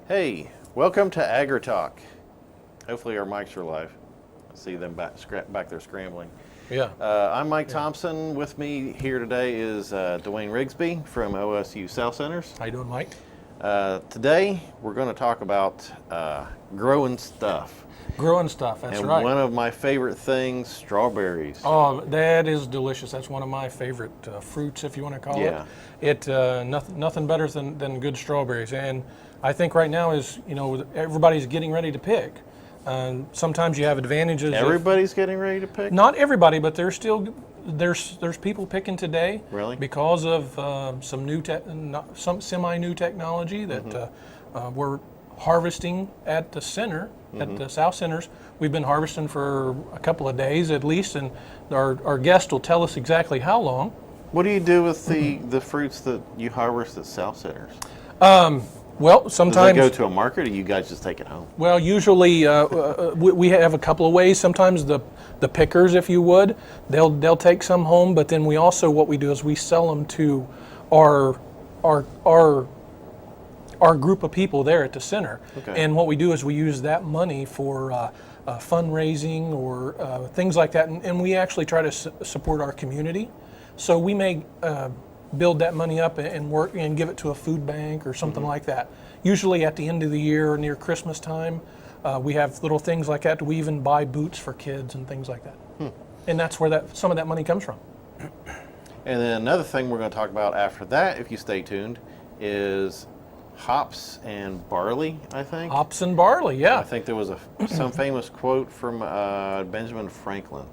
Hey, welcome to Agri-Talk. Hopefully our mics are live. I see them back there scrambling. Yeah. I'm Mike Thompson. With me here today is Dwayne Rigsby from OSU South Centers. How you doing, Mike? Today we're going to talk about growing stuff. Growing stuff, that's and right. One of my favorite things, strawberries. Oh, that is delicious. That's one of my favorite fruits, if you want to call it. Nothing better than good strawberries. And I think right now is, everybody's getting ready to pick. Sometimes you have advantages. Everybody's getting ready to pick? Not everybody, but there's people picking today. Really? Because of some semi-new technology that we're harvesting at the center, at the South Centers. We've been harvesting for a couple of days at least, and our guest will tell us exactly how long. What do you do with the fruits that you harvest at South Centers? Well, sometimes Does it go to a market, or you guys just take it home? Well, usually we have a couple of ways. Sometimes the pickers, if you would, they'll take some home, but then what we do is we sell them to our group of people there at the center. Okay. And what we do is we use that money for fundraising or things like that, and we actually try to support our community. So we may build that money up and work and give it to a food bank or something like that. Usually at the end of the year or near Christmas time, we have little things like that. We even buy boots for kids and things like that. And that's where some of that money comes from. And then another thing we're going to talk about after that, if you stay tuned, is hops and barley, I think. Hops and barley, yeah. I think there was some famous quote from Benjamin Franklin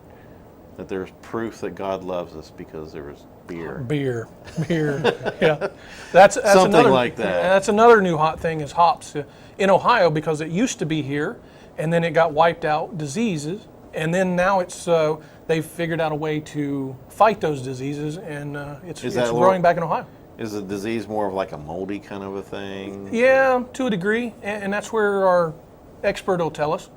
that there's proof that God loves us because there was beer, yeah. That's something another, like that. That's another new hot thing is hops in Ohio, because it used to be here, and then it got wiped out, diseases, and then now it's they've figured out a way to fight those diseases, and it's growing back in Ohio. Is the disease more of like a moldy kind of a thing? Yeah, to a degree, and that's where our expert will tell us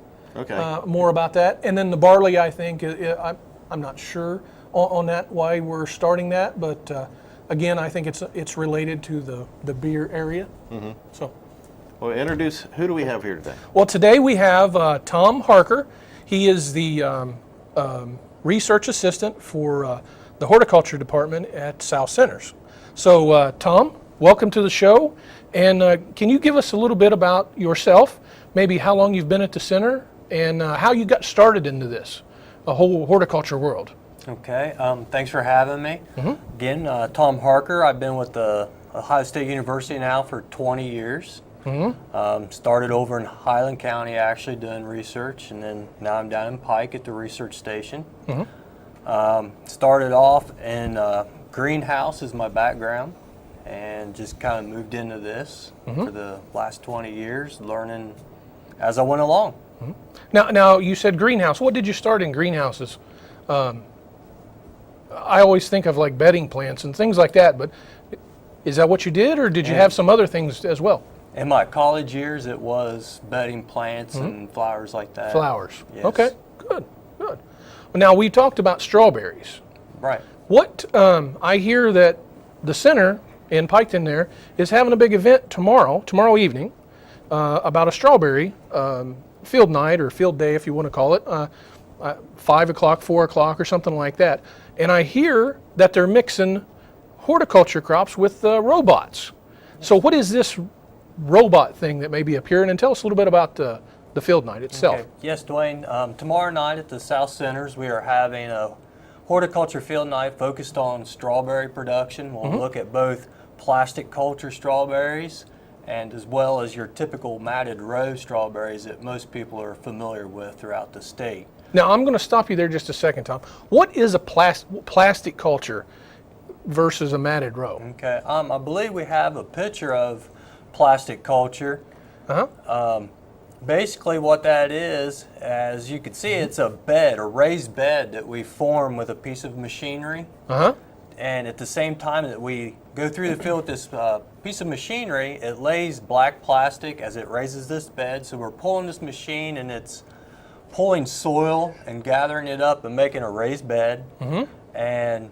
more about that. And then the barley, I think, I'm not sure on that, why we're starting that, but again, I think it's related to the beer area. So, well, who do we have here today? Well, today we have Tom Harker. He is the research assistant for the horticulture department at South Centers. So, Tom, welcome to the show, and can you give us a little bit about yourself, maybe how long you've been at the center, and how you got started into this whole horticulture world? Okay, thanks for having me. Again, Tom Harker. I've been with the Ohio State University now for 20 years. Started over in Highland County actually doing research, and then now I'm down in Pike at the research station. Started off in greenhouse is my background, and just kind of moved into this for the last 20 years, learning as I went along. Now you said greenhouse. What did you start in greenhouses? I always think of like bedding plants and things like that, but is that what you did, or did you have some other things as well? In my college years, it was bedding plants and flowers like that. Flowers. Yes. Okay, good. Well, now we talked about strawberries. Right. What I hear that the center in Piketon there is having a big event tomorrow evening, about a strawberry field night or field day, if you want to call it, 5 o'clock, 4 o'clock, or something like that. And I hear that they're mixing horticulture crops with robots. So what is this robot thing that may be appearing? And tell us a little bit about the field night itself. Okay. Yes, Dwayne. Tomorrow night at the South Centers, we are having a horticulture field night focused on strawberry production. We'll look at both plastic culture strawberries and as well as your typical matted row strawberries that most people are familiar with throughout the state. Now, I'm going to stop you there just a second, Tom. What is a plastic culture versus a matted row? Okay, I believe we have a picture of plastic culture. Basically what that is, as you can see, it's a bed, a raised bed that we form with a piece of machinery. And at the same time that we go through the field with this piece of machinery, it lays black plastic as it raises this bed. So we're pulling this machine and it's pulling soil and gathering it up and making a raised bed and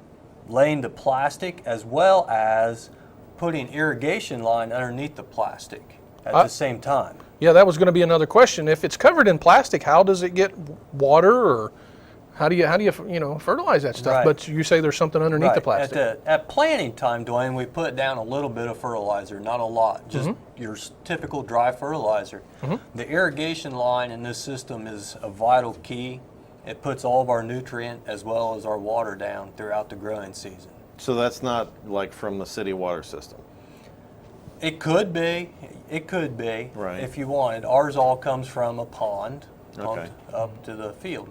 laying the plastic, as well as putting irrigation line underneath the plastic. at the same time. Yeah, that was going to be another question. If it's covered in plastic, how does it get water, or how do you fertilize that stuff? Right. But you say there's something underneath the Right. plastic. At planting time, Dwayne, we put down a little bit of fertilizer, not a lot, just your typical dry fertilizer. The irrigation line in this system is a vital key. It puts all of our nutrient as well as our water down throughout the growing season. So that's not like from the city water system. It could be. It could be, Right. if you wanted. Ours all comes from a pond Okay. up to the field.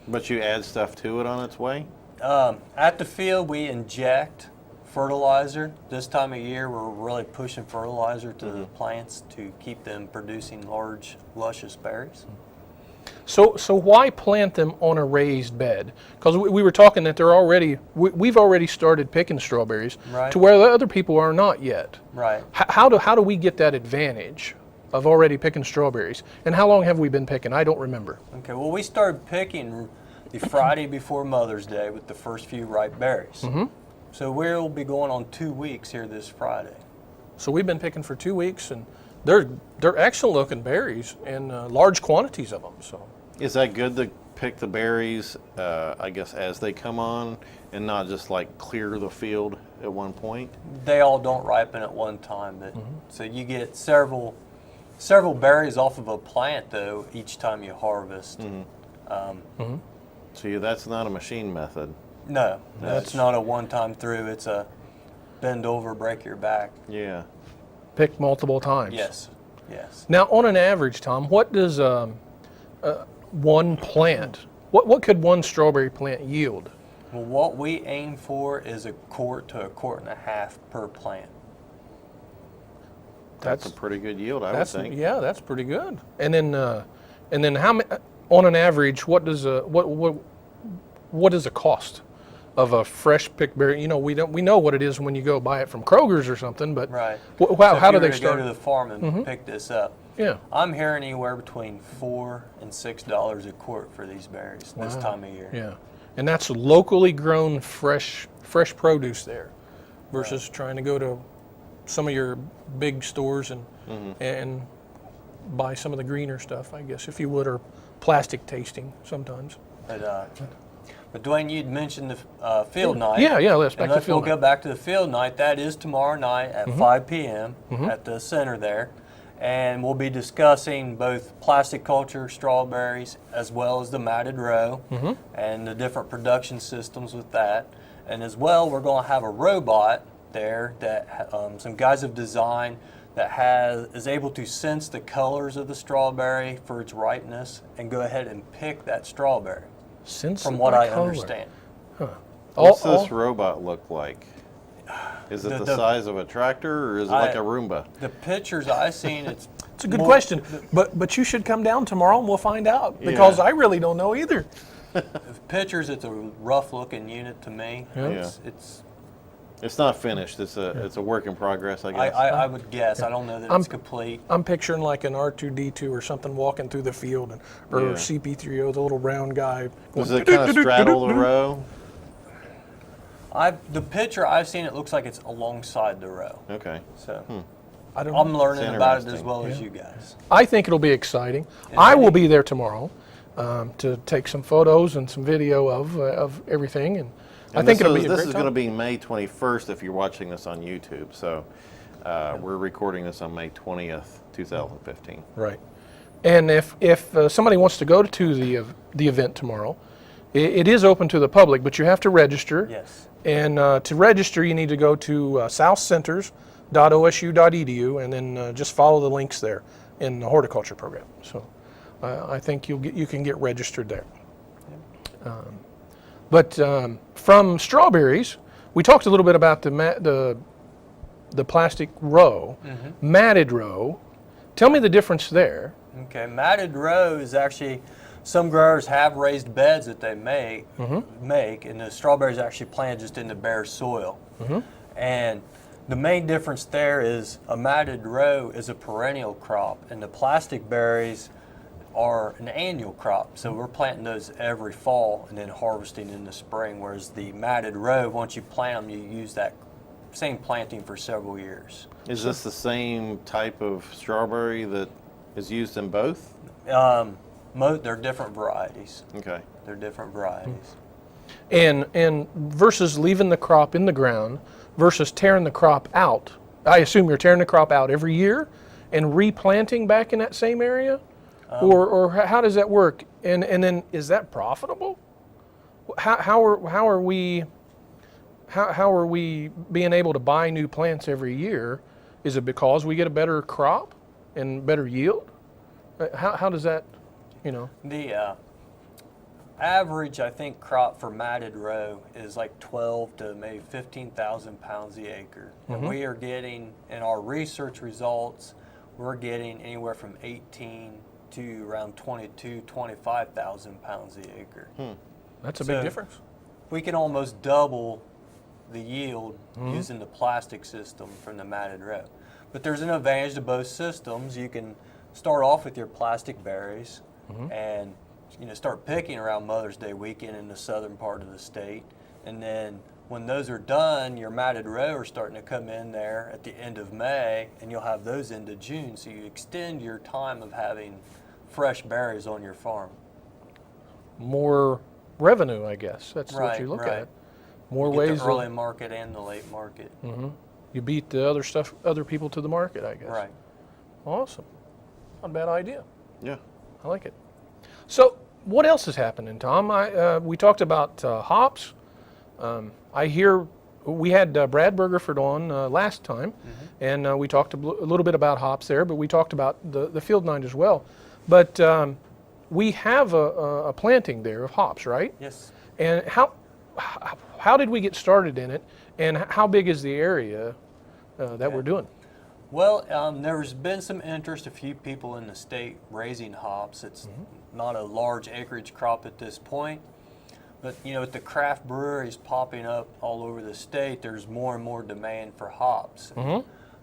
But you add stuff to it on its way? At the field, we inject fertilizer. This time of year, we're really pushing fertilizer to the plants to keep them producing large, luscious berries. So why plant them on a raised bed? Because we were talking that they're already, we've already started picking strawberries Right. to where the other people are not yet. Right. How do we get that advantage of already picking strawberries? And how long have we been picking? I don't remember. Okay, well, we started picking the Friday before Mother's Day with the first few ripe berries. So we'll be going on 2 weeks here this Friday. So we've been picking for 2 weeks, and they're excellent looking berries and large quantities of them. So Is that good to pick the berries, I guess, as they come on and not just like clear the field at one point? They all don't ripen at one time, but so you get several berries off of a plant though each time you harvest. So that's not a machine method. No, that's not a one-time through. It's a bend over, break your back. Yeah. pick multiple times. Yes, yes. Now, on an average, Tom, what does one plant, what could one strawberry plant yield? Well, what we aim for is a quart to a quart and a half per plant. That's a pretty good yield, I would think. Yeah, that's pretty good. And then how on an average, what does what is the cost of a fresh picked berry? You know, we know what it is when you go buy it from Kroger's or something, but Right. How do they Go start? to the farm and pick this up. Yeah. I'm hearing anywhere between $4 and $6 a quart for these berries this time of year. Yeah, and that's locally grown fresh produce there, versus trying to go to some of your big stores and buy some of the greener stuff, I guess, if you would, or plastic tasting sometimes. But Dwayne, you'd mentioned the field night. Yeah, let's back to We'll field go night. back to the field night. That is tomorrow night at 5 p.m. At the center there. And we'll be discussing both plastic culture strawberries as well as the matted row and the different production systems with that. And as well, we're going to have a robot there that some guys have designed that is able to sense the colors of the strawberry for its ripeness and go ahead and pick that strawberry. From what I understand. What's this robot look like? Is it the size of a tractor, or is it like a Roomba? The pictures I've seen, it's a good question, but you should come down tomorrow and we'll find out, because I really don't know either. The pictures, it's a rough-looking unit to me. Yeah. It's not finished. It's a work in progress, I guess. I would guess. I don't know that it's complete. I'm picturing like an R2-D2 or something walking through the field, or CP3O, the little round guy. Does it kind of straddle the row? The picture I've seen, it looks like it's alongside the row. Okay. So I don't I'm know. learning about it as interesting. well as you guys. I think it'll be exciting. I will be there tomorrow to take some photos and some video of everything, and I think it'll be a great This is going to time. be May 21st if you're watching this on YouTube. So we're recording this on May 20th, 2015. Right. And if somebody wants to go to the event tomorrow, it is open to the public, but you have to register. Yes. And to register, you need to go to southcenters.osu.edu and then just follow the links there in the horticulture program. So I think you can get registered there. But from strawberries, we talked a little bit about the plastic row, matted row. Tell me the difference there. Okay, matted row is actually, some growers have raised beds that they make, and the strawberries are actually planted just in the bare soil. And the main difference there is a matted row is a perennial crop, and the plastic berries are an annual crop. So we're planting those every fall and then harvesting in the spring, whereas the matted row, once you plant them, you use that same planting for several years. Is this the same type of strawberry that is used in both? They're different varieties. Okay. They're different varieties. And versus leaving the crop in the ground versus tearing the crop out. I assume you're tearing the crop out every year and replanting back in that same area? Or how does that work? And then is that profitable? How are we being able to buy new plants every year? Is it because we get a better crop and better yield? How does that, The average, I think, crop for matted row is like 12 to maybe 15,000 pounds the acre. And we are getting, in our research results, we're getting anywhere from 18 to around 22, 25,000 pounds the acre. That's a big difference. We can almost double the yield using the plastic system from the matted row. But there's an advantage to both systems. You can start off with your plastic berries and start picking around Mother's Day weekend in the southern part of the state. And then when those are done, your matted row are starting to come in there at the end of May, and you'll have those into June. So you extend your time of having fresh berries on your farm. More revenue, I guess. That's what you look at. More you get ways. The early market and the late market. You beat the other people to the market, I guess. Right. Awesome. Not a bad idea. Yeah. I like it. So, what else is happening, Tom? We talked about hops. I hear we had Brad Bergerford on last time, and we talked a little bit about hops there, but we talked about the field nine as well. But we have a planting there of hops, right? Yes. And how did we get started in it, and how big is the area that we're doing? Well, there's been some interest, a few people in the state raising hops. It's not a large acreage crop at this point, but with the craft breweries popping up all over the state, there's more and more demand for hops.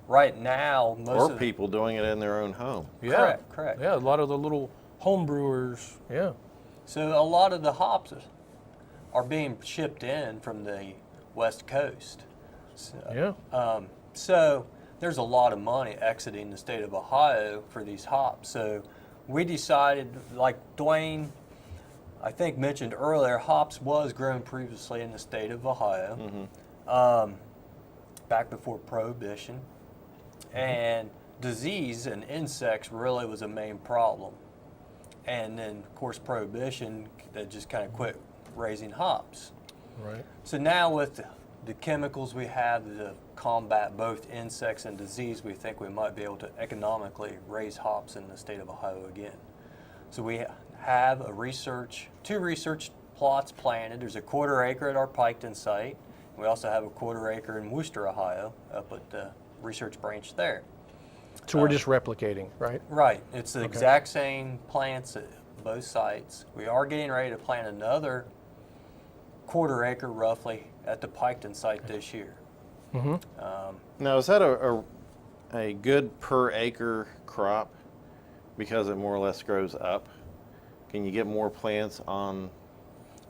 Right now, most of people doing it in their own home. Yeah. Correct. Yeah, a lot of the little home brewers. Yeah. So a lot of the hops are being shipped in from the West Coast. So there's a lot of money exiting the state of Ohio for these hops. So we decided, like Dwayne, I think mentioned earlier, hops was grown previously in the state of Ohio, back before Prohibition. And disease and insects really was a main problem. And then, of course, Prohibition, they just kind of quit raising hops. Right. So now with the chemicals we have to combat both insects and disease, we think we might be able to economically raise hops in the state of Ohio again. So we have two research plots planted. There's a 1/4 acre at our Piketon site. We also have a 1/4 acre in Worcester, Ohio, up at the research branch there. So we're just replicating, right? Right. It's the exact same plants at both sites. We are getting ready to plant another 1/4 acre roughly at the Piketon site this year. Now, is that a good per acre crop because it more or less grows up? Can you get more plants on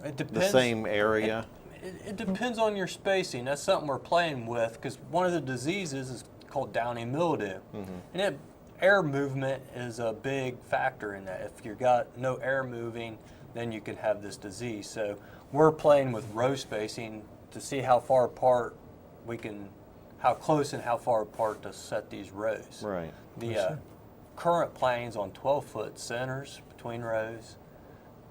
the same area? It depends on your spacing. That's something we're playing with, because one of the diseases is called downy mildew. And air movement is a big factor in that. If you've got no air moving, then you can have this disease. So we're playing with row spacing to see how far apart how close and how far apart to set these rows. Right. The current plantings on 12-foot centers between rows,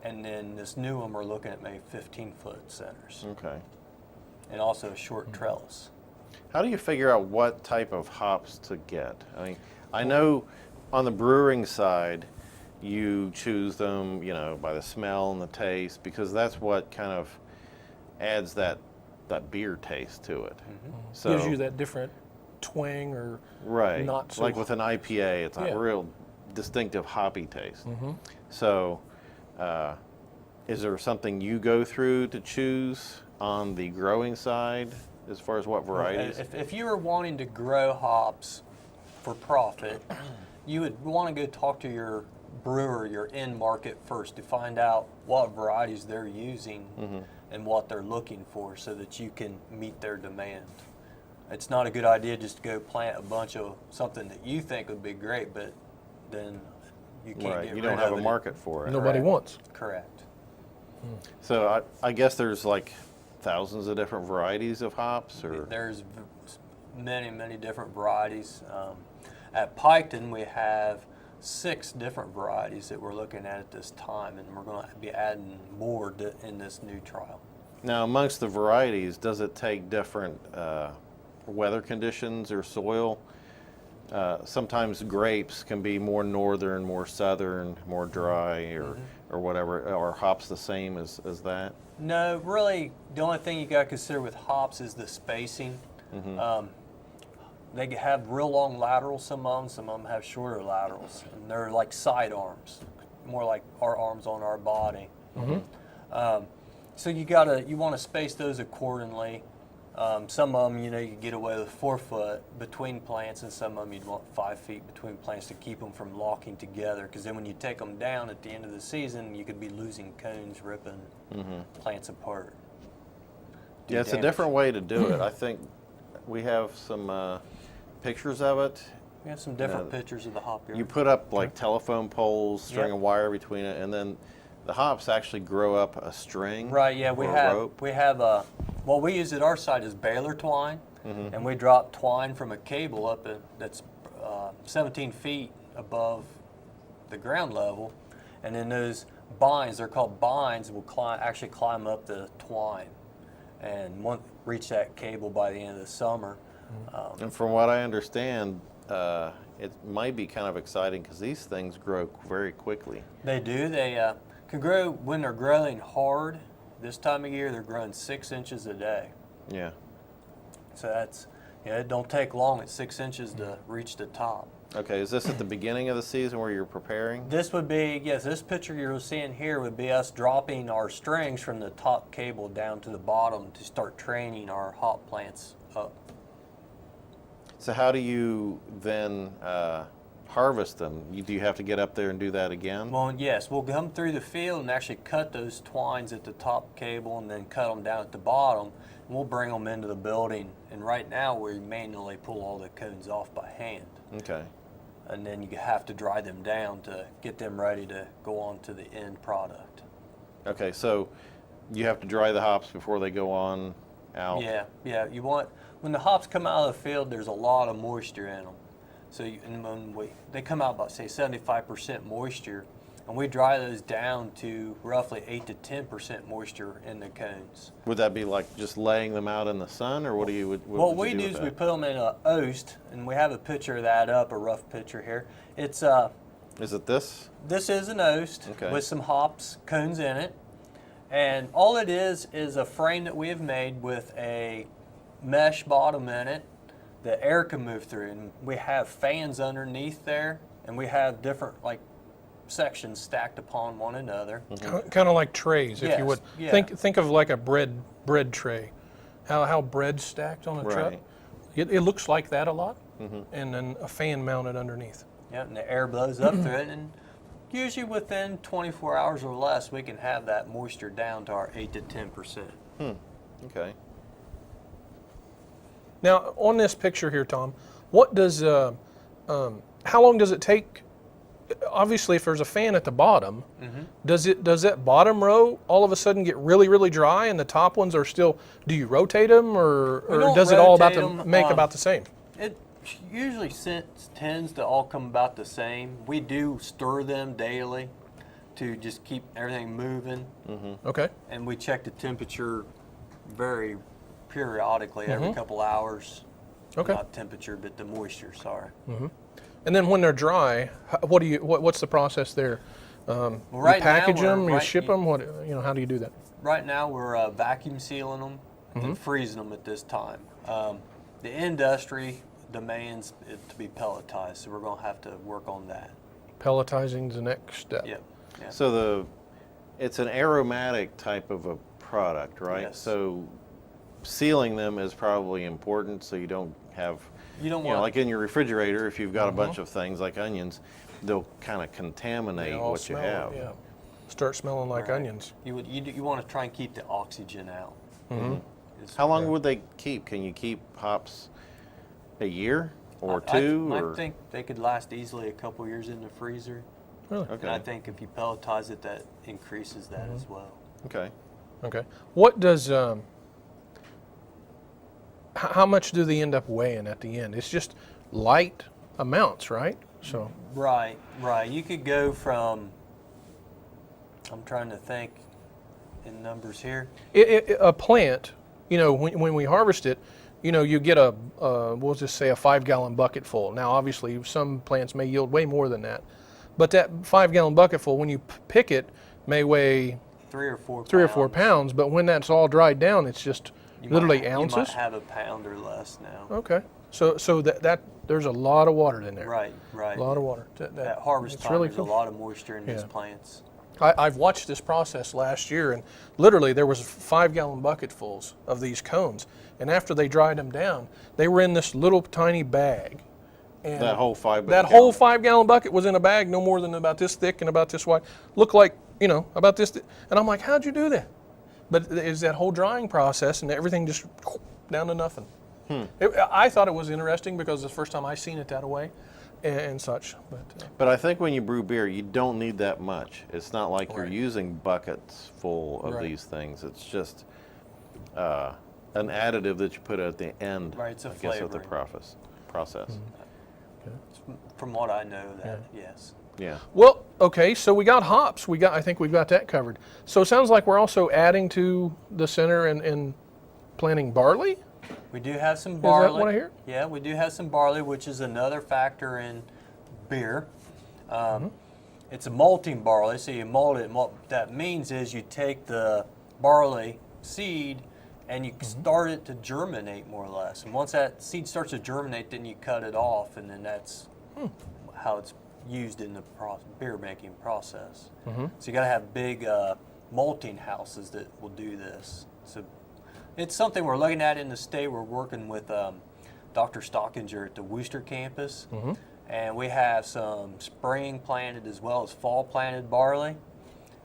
and then this new one we're looking at maybe 15-foot centers. Okay. And also a short trellis. How do you figure out what type of hops to get? I mean, I know on the brewing side, you choose them, by the smell and the taste, because that's what kind of adds that beer taste to it. So gives you that different twang or not so like with an IPA, it's a real distinctive hoppy taste. So is there something you go through to choose on the growing side as far as what varieties? If you were wanting to grow hops for profit, you would want to go talk to your brewer, your end market first, to find out what varieties they're using and what they're looking for, so that you can meet their demand. it's not a good idea just to go plant a bunch of something that you think would be great, but then you can't Right, get you rid don't have of a it. market for it. Nobody Correct. wants. Correct. So I guess there's like thousands of different varieties of hops, or There's many, many different varieties. At Piketon, we have 6 different varieties that we're looking at this time, and we're going to be adding more in this new trial. now amongst the varieties, does it take different weather conditions or soil? Sometimes grapes can be more northern, more southern, more dry, or whatever. Are hops the same as that? No, really, the only thing you got to consider with hops is the spacing. They have real long laterals, some of them have shorter laterals, and they're like side arms, more like our arms on our body. So you want to space those accordingly. Some of them, you get away with 4 foot between plants, and some of them you'd want 5 feet between plants to keep them from locking together. Because then when you take them down at the end of the season, you could be losing cones, ripping plants apart. Yeah, it's a different way to do it. I think we have some pictures of it. We have some different pictures of the hop yard. You put up like telephone poles, string Yep. of wire between it, and then the hops actually grow up a string. Right, yeah, or a rope. we have what we use at our site is baler twine, and we drop twine from a cable up that's 17 feet above the ground level, and then those binds, they're called binds, will actually climb up the twine, and reach that cable by the end of the summer. And from what I understand, it might be kind of exciting because these things grow very quickly. They do. They can grow when they're growing hard. This time of year, they're growing 6 inches a day. Yeah. So it don't take long at 6 inches to reach the top. Okay, is this at the beginning of the season where you're preparing? This would be, yes, this picture you're seeing here would be us dropping our strings from the top cable down to the bottom to start training our hop plants up. So how do you then harvest them? Do you have to get up there and do that again? Well, yes, we'll come through the field and actually cut those twines at the top cable and then cut them down at the bottom. And we'll bring them into the building. And right now we manually pull all the cones off by hand. Okay. And then you have to dry them down to get them ready to go on to the end product. Okay, so you have to dry the hops before they go on out? Yeah. When the hops come out of the field, there's a lot of moisture in them. So they come out about, say, 75% moisture, and we dry those down to roughly 8 to 10% moisture in the cones. Would that be like just laying them out in the sun, or what do you? What we do is we put them in a oast, and we have a picture of that up, a rough picture here. It's Is it this? This is an oast Okay. with some hops, cones in it, and all it is a frame that we have made with a mesh bottom in it that air can move through, and we have fans underneath there, and we have different sections stacked upon one another. Kind of like trays, if Yes, you would. yeah. Think of like a bread tray. How bread's stacked on a truck. Right. It looks like that a lot, and then a fan mounted underneath. Yeah, and the air blows up through it, and usually within 24 hours or less, we can have that moisture down to our 8 to 10%. Okay. Now, on this picture here, Tom, what does how long does it take? Obviously, if there's a fan at the bottom, does that bottom row all of a sudden get really, really dry, and the top ones are still? Do you rotate them, or don't does it all rotate about to 'em, make about the same? It usually tends to all come about the same. We do stir them daily to just keep everything moving, Okay. and we check the temperature very periodically, every couple hours. Okay. Not temperature, but the moisture. Sorry. And then when they're dry, what's the process there? You right now package them, we're you right- ship them. How do you do that? Right now, we're vacuum sealing them and freezing them at this time. The industry demands it to be pelletized, so we're going to have to work on that. Pelletizing is the next step. Yep. Yeah. So it's an aromatic type of a product, right? Yes. So sealing them is probably important, so you don't have, You don't want like in your refrigerator, if you've got a bunch of things like onions, they'll kind of contaminate They all what you smell, have. Yeah. Start smelling like Right. onions. You want to try and keep the oxygen out. How long would they keep? Can you keep hops a year or I two? Or? think they could last easily a couple years in the freezer. Really? And I think if you pelletize it, that increases that as well. Okay. Okay. What does how much do they end up weighing at the end? It's just light amounts, right? So Right. You could go from, I'm trying to think in numbers here. a plant, when we harvest it, you get we'll just say a 5-gallon bucket full. Now, obviously, some plants may yield way more than that, but that 5-gallon bucket full, when you pick it, may weigh 3 or 4 3 or 4 pounds. But when that's all dried down, it's just literally ounces. You might have a pound or less now. Okay, so that there's a lot of water in there. Right. A lot of water. That harvest time, really there's cool. a lot of moisture in these Yeah. plants. I've watched this process last year, and literally there was 5-gallon bucketfuls of these cones. And after they dried them down, they were in this little tiny bag. And That whole 5 that whole 5-gallon bucket was in a bag no more than about this thick and about this wide. Looked like, about this. And I'm like, how'd you do that? But it's that whole drying process, and everything just down to nothing. I thought it was interesting because it's the first time I seen it that way and such. But I think when you brew beer, you don't need that much. It's not like you're Right. using buckets full of Right. these things. It's just an additive that you put at the end, Right, it's a I guess, of the flavoring. process. From what I know, that yes. Yeah. Well, okay, so we got hops. I think we've got that covered. So it sounds like we're also adding to the center and planting barley. We do have some barley. Is that what I hear? Yeah, we do have some barley, which is another factor in beer. It's a malting barley, so you malt it. And what that means is you take the barley seed and you start it to germinate more or less. And once that seed starts to germinate, then you cut it off, and then that's how it's used in the beer making process. So you got to have big malting houses that will do this. So it's something we're looking at in the state. We're working with Dr. Stockinger at the Worcester campus, and we have some spring planted as well as fall planted barley.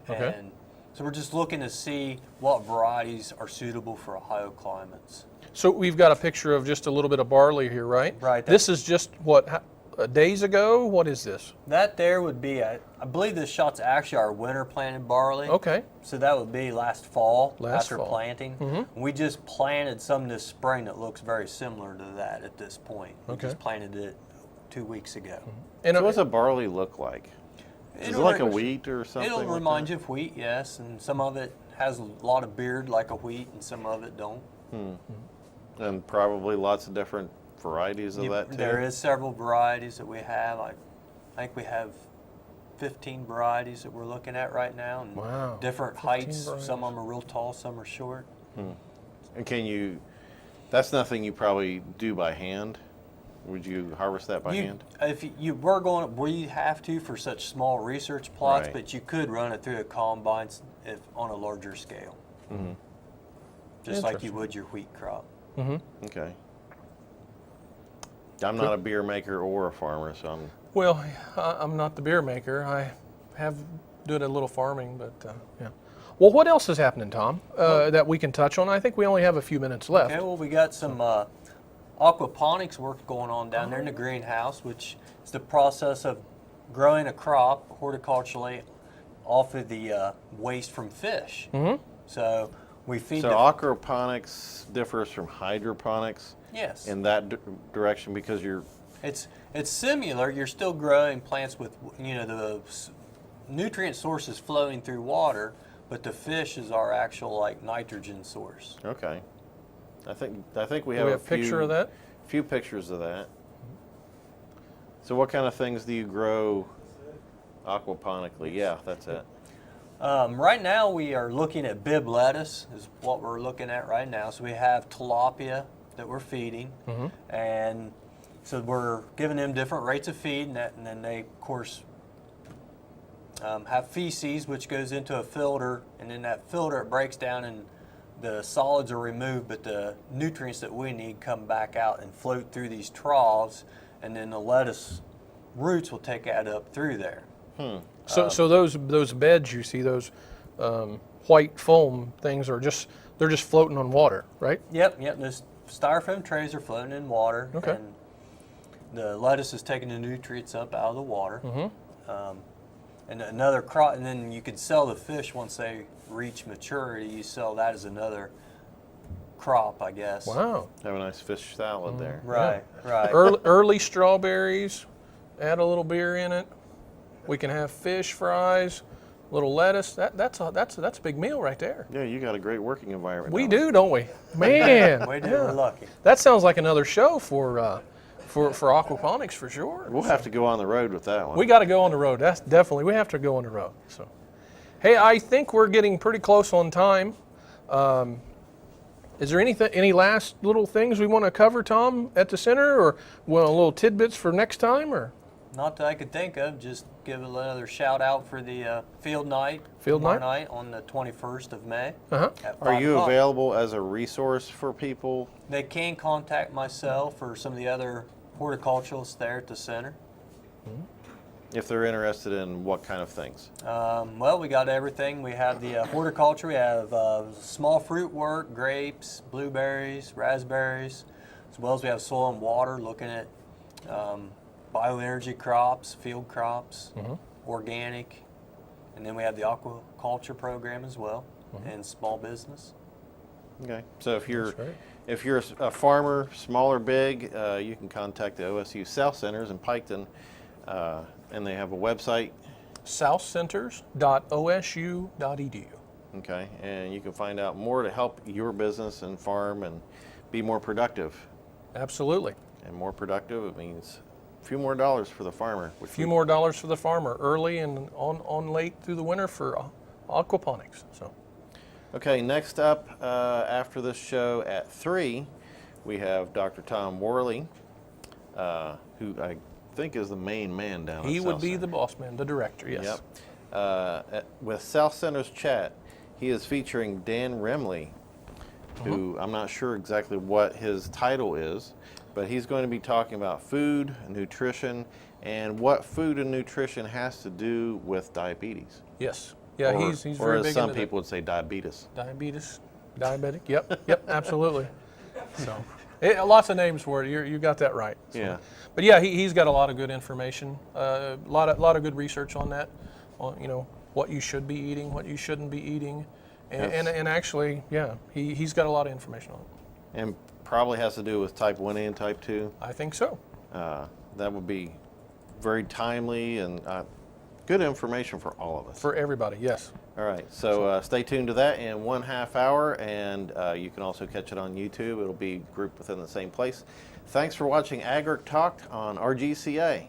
Okay. And so we're just looking to see what varieties are suitable for Ohio climates. So we've got a picture of just a little bit of barley here, right? Right. This is just days ago? What is this? That there would be, I believe this shot's actually our winter planted barley. Okay. So that would be last fall after fall. planting. We just planted some this spring that looks very similar to that at this point. We Okay. just planted it 2 weeks ago. And So what's a barley look like? Is it like a wheat or something? It'll like remind that? you of wheat, yes, and some of it has a lot of beard like a wheat, and some of it don't. And probably lots of different varieties of that too? There is several varieties that we have. I think we have 15 varieties that we're looking at right now, and Wow, different 15 heights. varieties. Some of them are real tall, some are short. And that's nothing you probably do by hand? Would you harvest that by hand? If you were going, we have to for such small research plots, Right. but you could run it through a combine if on a larger scale, just like you Interesting. would your wheat crop. Okay. I'm not a beer maker or a farmer, so I'm... Well, I'm not the beer maker. I have done a little farming, but yeah. Well, what else is happening, Tom, that we can touch on? I think we only have a few minutes left. Okay, well, we got some aquaponics work going on down there in the greenhouse, which is the process of growing a crop horticulturally off of the waste from fish. So we feed So the aquaponics differs from hydroponics yes. in that direction because you're... It's similar. You're still growing plants with the nutrient sources flowing through water, but the fish is our actual nitrogen source. Okay. I think we Do have we a have a picture of that? few pictures of that. So what kind of things do you grow aquaponically? Yeah, that's it. Right now we are looking at bib lettuce is what we're looking at right now. So we have tilapia that we're feeding, and so we're giving them different rates of feed, and then they of course have feces which goes into a filter, and in that filter it breaks down and the solids are removed, but the nutrients that we need come back out and float through these troughs, and then the lettuce roots will take that up through there. So those beds you see, those white foam things, are just They're just floating on water, right? Yep, those styrofoam trays are floating in water. Okay. And the lettuce is taking the nutrients up out of the water. And another crop, and then you can sell the fish once they reach maturity. You sell that as another crop, I guess. Wow. Have a nice fish salad there. Right, right. Early strawberries, add a little beer in it. We can have fish fries, little lettuce. That's a big meal right there. Yeah, you got a great working environment. We down there. do, don't we? Man. We do. yeah. We're lucky. That sounds like another show for aquaponics for sure. We'll have to go on the road with that one. We got to go on the road. That's definitely, we have to go on the road. So, hey, I think we're getting pretty close on time. Is there any last little things we want to cover, Tom, at the center, or little tidbits for next time, or? Not that I could think of. Just give another shout out for the field night. Field tomorrow night? night on the 21st of May. Uh-huh. At Are 5 you o'clock. available as a resource for people? They can contact myself or some of the other horticulturalists there at the center. If they're interested in what kind of things? Well, we got everything. We have the horticulture. We have small fruit work, grapes, blueberries, raspberries, as well as we have soil and water, looking at bioenergy crops, field crops, organic, and then we have the aquaculture program as well, and small business. Okay. So if you're That's right. if you're a farmer, small or big, you can contact the OSU South Centers in Piketon, and they have a website. southcenters.osu.edu. Okay, and you can find out more to help your business and farm and be more productive. Absolutely. And more productive, it means a few more dollars for the farmer. A few more dollars for the farmer early and on late through the winter for aquaponics. So. Okay, next up after this show at 3, we have Dr. Tom Worley, who I think is the main man down He at would South be Center. the boss man, the director, yes. Yep. With South Center's Chat, he is featuring Dan Remley, who I'm not sure exactly what his title is, but he's going to be talking about food, nutrition, and what food and nutrition has to do with diabetes. Yes. Yeah, or, he's or very as big some into people would say, diabetes. diabetes, diabetic. Yep, absolutely. So, lots of names for it. You got that right. So. Yeah. But yeah, he's got a lot of good information, a lot of good research on that, on what you should be eating, what you shouldn't be eating, and actually, yeah, he's got a lot of information on it. And probably has to do with type 1A and type 2. I think so. That would be very timely and good information for all of us. For everybody, yes. All right, so stay tuned to that in 1/2 hour, and you can also catch it on YouTube. It'll be grouped within the same place. Thanks for watching Agri-Talk on RGCA.